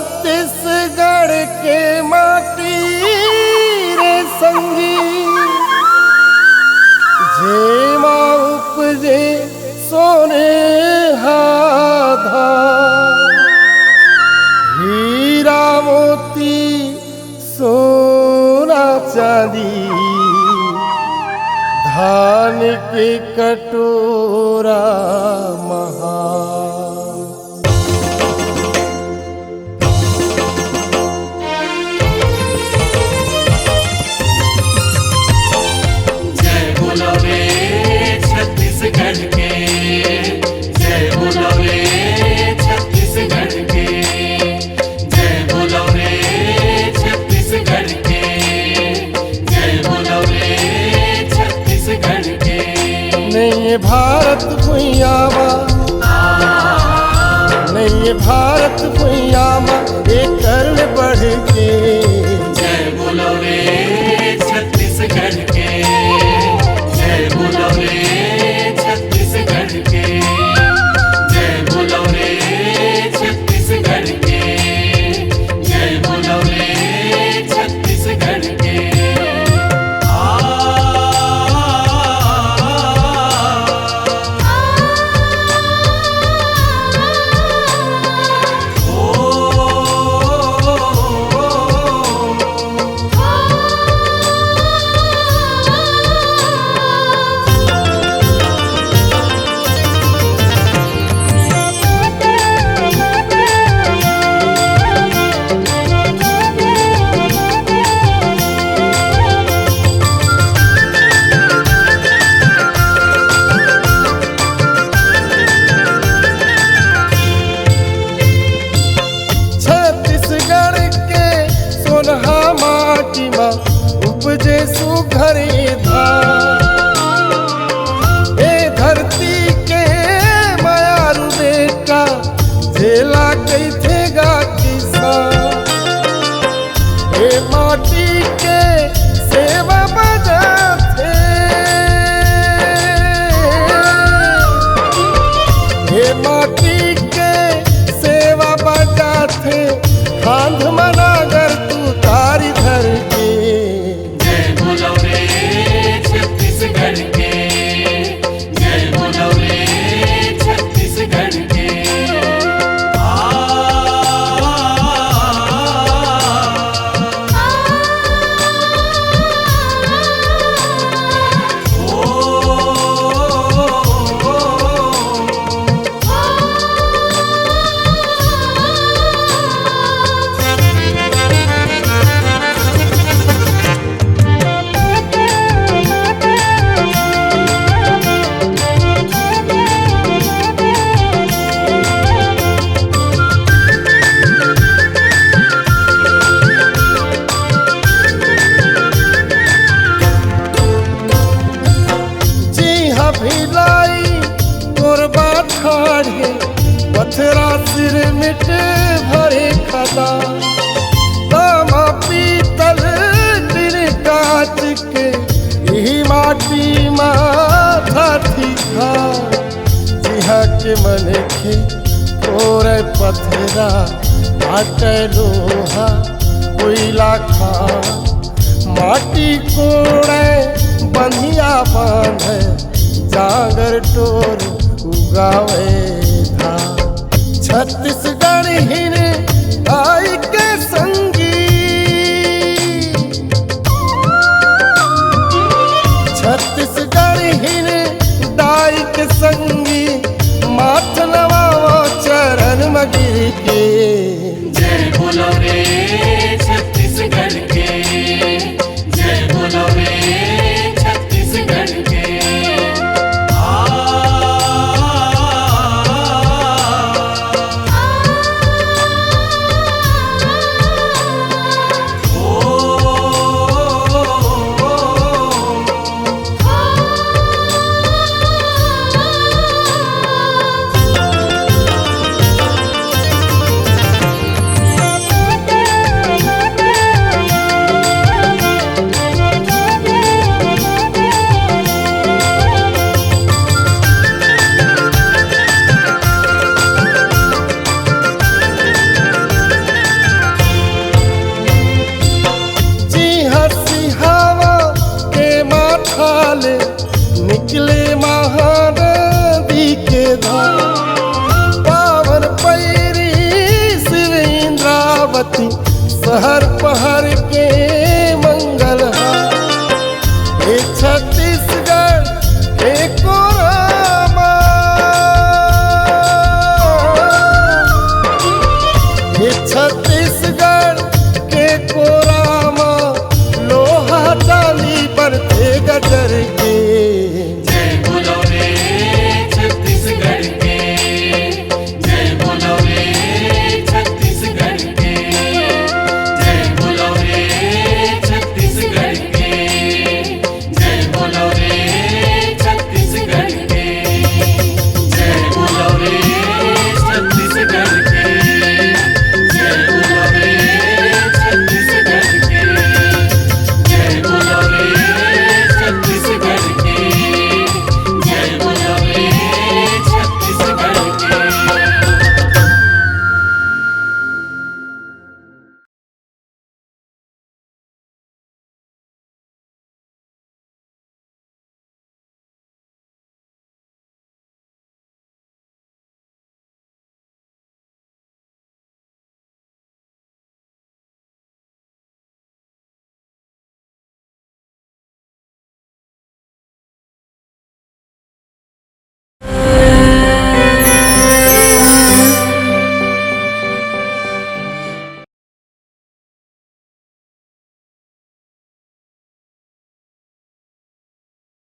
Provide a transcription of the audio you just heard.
छत्तीसगढ़ के माटी रे संगी जेमा उपजे सोने हाधा हीरा मोती सोना चांदी धान के कटोरा महा छत्तीसगढ़ के जय बोलो रे छत्तीसगढ़ के जय बोलो रे छत्तीसगढ़ के जय बोलो रे छत्तीसगढ़ के। नहीं ये भारत भुइयामा नहीं ये भारत भुइयामा एक कर्म बढ़ के जय बोलो रे छत्तीसगढ़ के जय बोलो रे छत्तीसगढ़ के जय बोलो रे छत्तीसगढ़ के जय बोलो रे छत्तीसगढ़ के। उपजे सुघरे धान ए धरती के मायारू बेटा झेला कैथेगा किसान ए माटी के सेवा बजाते ए माटी के सेवा बजाते खांध मनागर तू तारी धर के जय बोलो रे छत्तीसगढ़ के जय बोलो रे छत्तीसगढ़ के। भिलाई तोरबा ठाढ़े पथरा सिर मिट भरे खदा तामा पीतल दिन काच के यही माटी माथा थी था जिहा के मन के तोरे पथरा आटे लोहा कोयला खा माटी कोड़े बंधिया बांधे जागर टोर उगावे था छत्तीसगढ़ हिन आई के संगी छत्तीसगढ़ हिन दाई के संगी माथ नवावा चरण मगिर के जय बोलो रे छत्तीसगढ़ के जय बोलो रे छत्तीसगढ़ के। खाले निकले महानदी के धार। पावन पैरी शिव इंद्रावती शहर पहर के मंगल हार। हे छत्तीसगढ़ हे कोरामा, हे छत्तीसगढ़ के कोरामा, लोहा चांदी बरते गजर के।